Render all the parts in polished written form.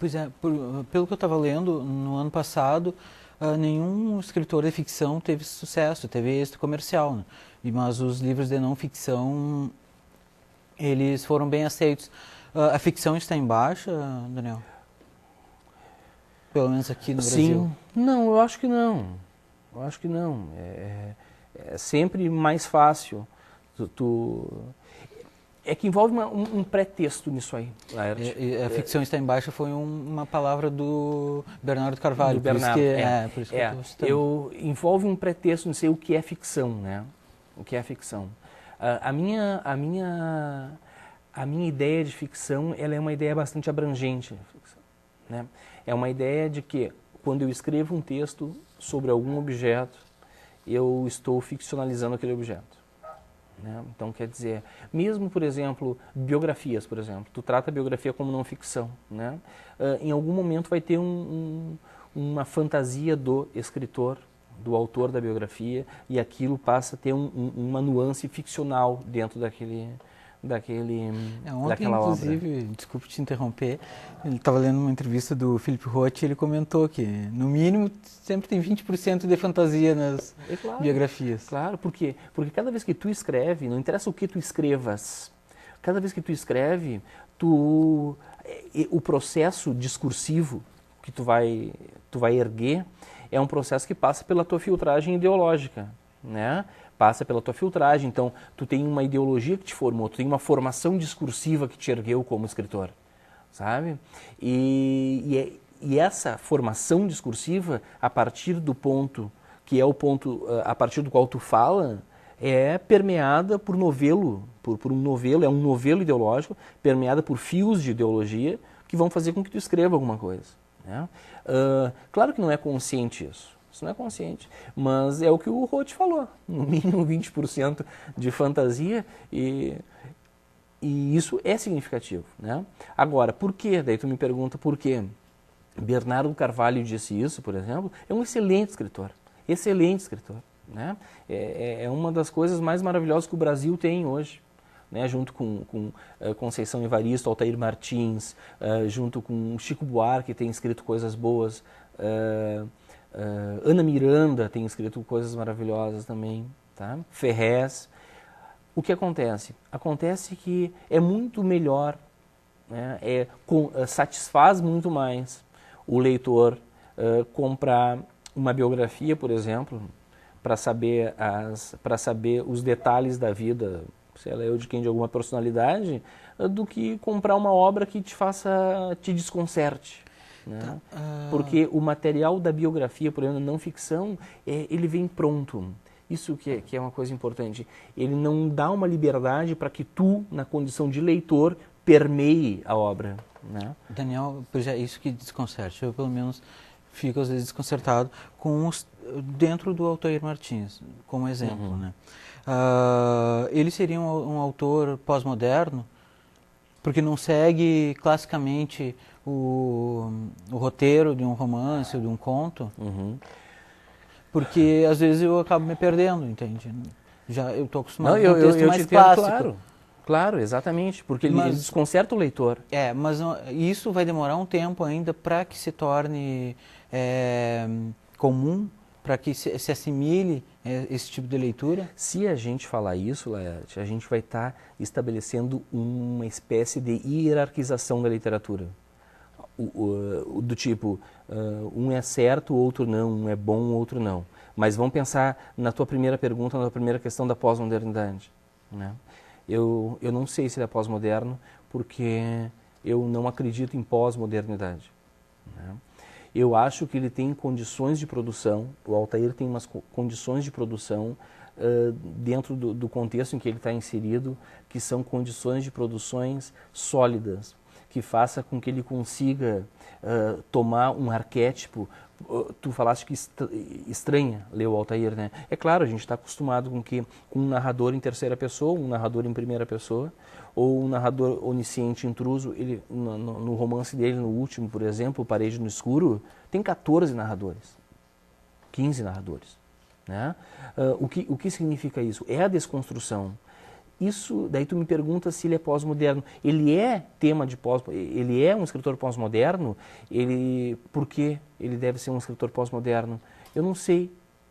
Pois é, pelo que eu estava lendo, no ano passado, nenhum escritor de ficção teve sucesso, teve êxito comercial, né? Mas os livros de não ficção, eles foram bem aceitos. A ficção está em baixa, Daniel? Pelo menos aqui no Brasil. Sim. Não, eu acho que não. Eu acho que não. É sempre mais fácil. É que envolve um pretexto nisso aí, Laerte. A ficção está em baixa foi uma palavra do Bernardo Carvalho. Do Bernardo, por isso que eu estou citando. Envolve um pretexto, não sei o que é ficção, né? O que é ficção. A minha ideia de ficção, ela é uma ideia bastante abrangente, né? É uma ideia de que quando eu escrevo um texto sobre algum objeto, eu estou ficcionalizando aquele objeto. Né? Então, quer dizer, mesmo, por exemplo, biografias, por exemplo, tu trata a biografia como não ficção, né? Em algum momento vai ter uma fantasia do escritor, do autor da biografia, e aquilo passa a ter uma nuance ficcional dentro Ontem, daquela obra. inclusive, desculpe te interromper, ele estava lendo uma entrevista do Philip Roth e ele comentou que, no mínimo, sempre tem 20% de fantasia nas biografias. Claro, por quê? Porque cada vez que tu escreve, não interessa o que tu escrevas, cada vez que tu escreve, o processo discursivo que tu vai erguer é um processo que passa pela tua filtragem ideológica, né? Passa pela tua filtragem, então tu tem uma ideologia que te formou, tu tem uma formação discursiva que te ergueu como escritor, sabe? E essa formação discursiva, a partir do ponto, que é o ponto a partir do qual tu fala, é permeada por novelo, por um novelo, é um novelo ideológico, permeada por fios de ideologia que vão fazer com que tu escreva alguma coisa, né? Claro que não é consciente isso. Isso não é consciente, mas é o que o Roth falou, no mínimo 20% de fantasia e isso é significativo, né? Agora, por quê? Daí tu me pergunta por quê. Bernardo Carvalho disse isso, por exemplo, é um excelente escritor, né? É uma das coisas mais maravilhosas que o Brasil tem hoje, né? Junto com Conceição Evaristo, Altair Martins, junto com Chico Buarque, que tem escrito coisas boas, Ana Miranda tem escrito coisas maravilhosas também, tá? Ferrez. O que acontece? Acontece que é muito melhor, né? Satisfaz muito mais o leitor comprar uma biografia, por exemplo, para saber os detalhes da vida, sei lá, de alguma personalidade, do que comprar uma obra que te desconcerte. Né? Porque o material da biografia, por exemplo, não ficção, ele vem pronto. Isso que é uma coisa importante. Ele não dá uma liberdade para que tu, na condição de leitor, permeie a obra. Né? Daniel, pois é isso que desconcerte. Eu, pelo menos, fico às vezes desconcertado dentro do Altair Martins, como exemplo. Né? Ele seria um autor pós-moderno, porque não segue classicamente o roteiro de um romance ou de um conto, porque às vezes eu acabo me perdendo, entende? Eu estou acostumado com um texto mais clássico. Claro, exatamente, porque ele desconcerta o leitor. Mas isso vai demorar um tempo ainda para que se torne comum, para que se assimile esse tipo de leitura? Se a gente falar isso, Laerte, a gente vai estar estabelecendo uma espécie de hierarquização da literatura. Do tipo, um é certo, o outro não, um é bom, o outro não. Mas vamos pensar na tua primeira pergunta, na tua primeira questão da pós-modernidade. Né? Eu não sei se ele é pós-moderno, porque eu não acredito em pós-modernidade. Né? Eu acho que ele tem condições de produção, o Altair tem umas condições de produção dentro do contexto em que ele está inserido, que são condições de produções sólidas, que faça com que ele consiga tomar um arquétipo. Tu falaste que estranha ler o Altair, né? É claro, a gente está acostumado com um narrador em terceira pessoa, um narrador em primeira pessoa, ou um narrador onisciente intruso. Ele, no romance dele, no último, por exemplo, Parede no Escuro, tem 14 narradores, 15 narradores. Né? O que significa isso? É a desconstrução. isso, daí tu me pergunta se ele é pós-moderno. Ele é tema de ele é um escritor pós-moderno? Por que ele deve ser um escritor pós-moderno? Eu não sei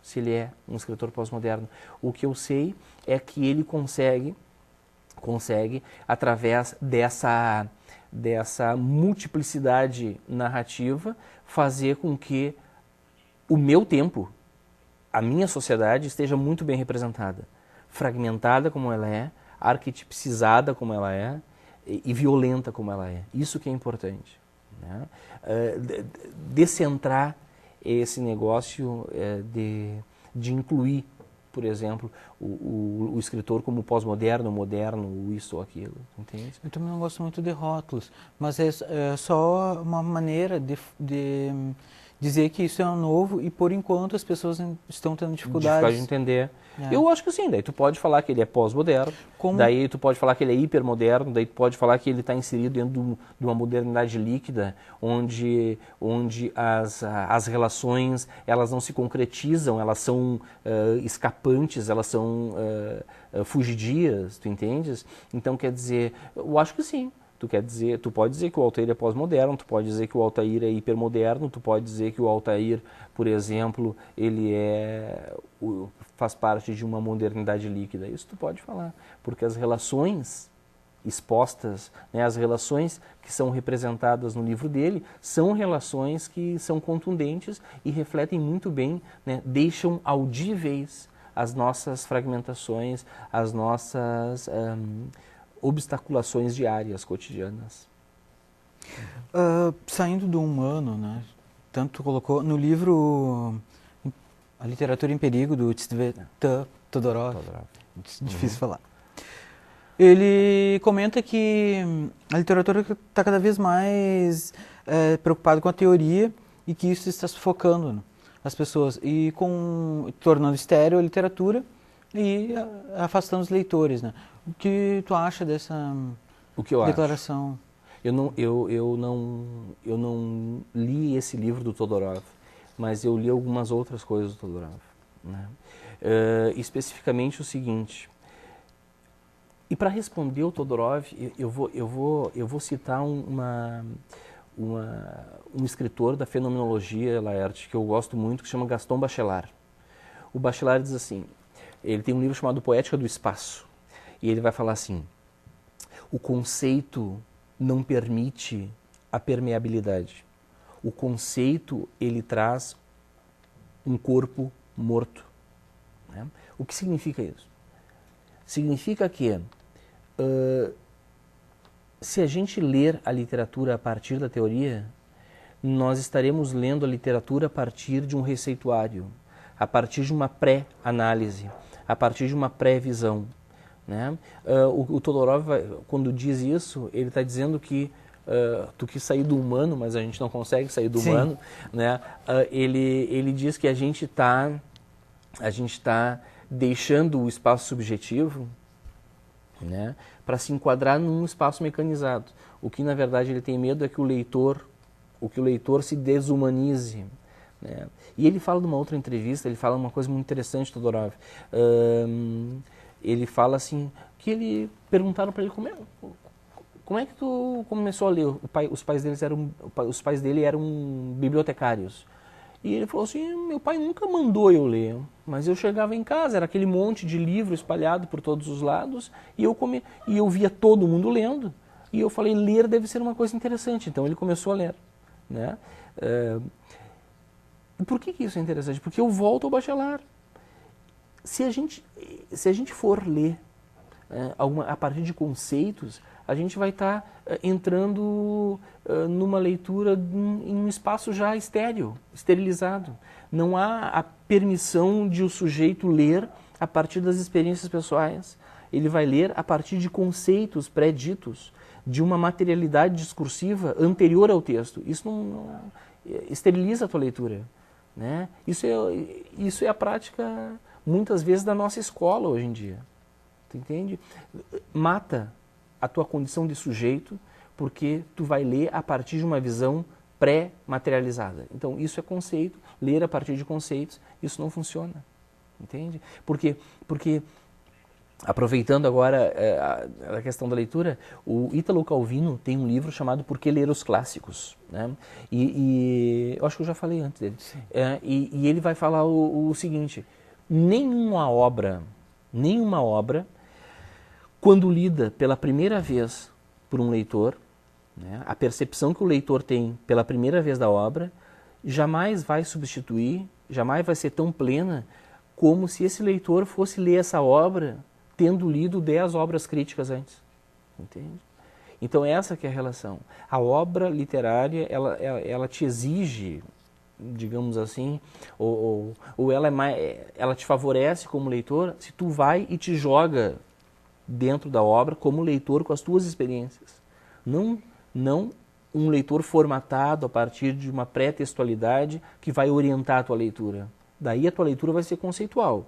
se ele é um escritor pós-moderno. O que eu sei é que ele consegue através dessa multiplicidade narrativa, fazer com que o meu tempo, a minha sociedade, esteja muito bem representada. Fragmentada como ela é, arquetipicizada como ela é e violenta como ela é. Isso que é importante. Né? Descentrar esse negócio de incluir, por exemplo, o escritor como pós-moderno, moderno, isso ou aquilo, entende? Eu também não gosto muito de rótulos, mas é só uma maneira de dizer que isso é um novo e, por enquanto, as pessoas estão tendo dificuldades. De entender. Eu acho que sim, daí tu pode falar que ele é pós-moderno, daí tu pode falar que ele é hipermoderno, daí tu pode falar que ele está inserido dentro de uma modernidade líquida, onde as relações elas não se concretizam, elas são escapantes, elas são fugidias, tu entendes? Então, quer dizer, eu acho que sim. Tu pode dizer que o Altair é pós-moderno, tu pode dizer que o Altair é hipermoderno, tu pode dizer que o Altair, por exemplo, ele faz parte de uma modernidade líquida. Isso tu pode falar, porque as relações expostas, né, as relações que são representadas no livro dele, são relações que são contundentes e refletem muito bem, né, deixam audíveis as nossas fragmentações, as nossas obstaculações diárias, cotidianas. Saindo do humano, né? Tanto tu colocou no livro A Literatura em Perigo, do Tsvetan Todorov. Difícil falar. Ele comenta que a literatura está cada vez mais preocupada com a teoria e que isso está sufocando as pessoas e tornando estéril a literatura e afastando os leitores, né? O que tu acha dessa declaração? Eu não li esse livro do Todorov, mas eu li algumas outras coisas do Todorov, né? Especificamente o seguinte. E para responder o Todorov, eu vou citar um escritor da fenomenologia, Laerte, que eu gosto muito, que se chama Gaston Bachelard. O Bachelard diz assim, ele tem um livro chamado Poética do Espaço, e ele vai falar assim: o conceito não permite a permeabilidade. O conceito, ele traz um corpo morto. Né? O que significa isso? Significa que se a gente ler a literatura a partir da teoria, nós estaremos lendo a literatura a partir de um receituário, a partir de uma pré-análise, a partir de uma pré-visão. Né? O Todorov, quando diz isso, ele está dizendo que tu quis sair do humano, mas a gente não consegue sair do humano. Né? Ele diz que a gente tá deixando o espaço subjetivo, né, para se enquadrar num espaço mecanizado. O que, na verdade, ele tem medo é que o leitor se desumanize. Né? E ele fala numa outra entrevista, ele fala uma coisa muito interessante, Todorov. Ele fala assim, que perguntaram para ele como é que tu começou a ler. Os pais dele eram bibliotecários. E ele falou assim, meu pai nunca mandou eu ler, mas eu chegava em casa, era aquele monte de livro espalhado por todos os lados, e eu via todo mundo lendo, e eu falei, ler deve ser uma coisa interessante, então ele começou a ler. Né? Por que isso é interessante? Porque eu volto ao Bachelard. Se a gente for ler a partir de conceitos, a gente vai estar entrando numa leitura em um espaço já estéril, esterilizado. Não há a permissão de o sujeito ler a partir das experiências pessoais. Ele vai ler a partir de conceitos pré-ditos, de uma materialidade discursiva anterior ao texto. Isso não esteriliza a tua leitura. Né? Isso é a prática, muitas vezes, da nossa escola hoje em dia. Tu entende? Mata a tua condição de sujeito, porque tu vai ler a partir de uma visão pré-materializada. Então, isso é conceito, ler a partir de conceitos, isso não funciona. Entende? Porque Aproveitando agora a questão da leitura, o Ítalo Calvino tem um livro chamado Por que Ler os Clássicos, né? E eu acho que eu já falei antes dele. E ele vai falar o seguinte: nenhuma obra, quando lida pela primeira vez por um leitor, né, a percepção que o leitor tem pela primeira vez da obra, jamais vai substituir, jamais vai ser tão plena como se esse leitor fosse ler essa obra tendo lido 10 obras críticas antes, entende? Então essa que é a relação. A obra literária, ela te exige, digamos assim, ou ela te favorece como leitor se tu vai e te joga dentro da obra como leitor com as tuas experiências. Não um leitor formatado a partir de uma pré-textualidade que vai orientar a tua leitura. Daí a tua leitura vai ser conceitual.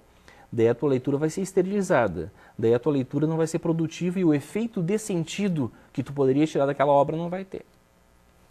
Daí a tua leitura vai ser esterilizada. Daí a tua leitura não vai ser produtiva e o efeito de sentido que tu poderia tirar daquela obra não vai ter.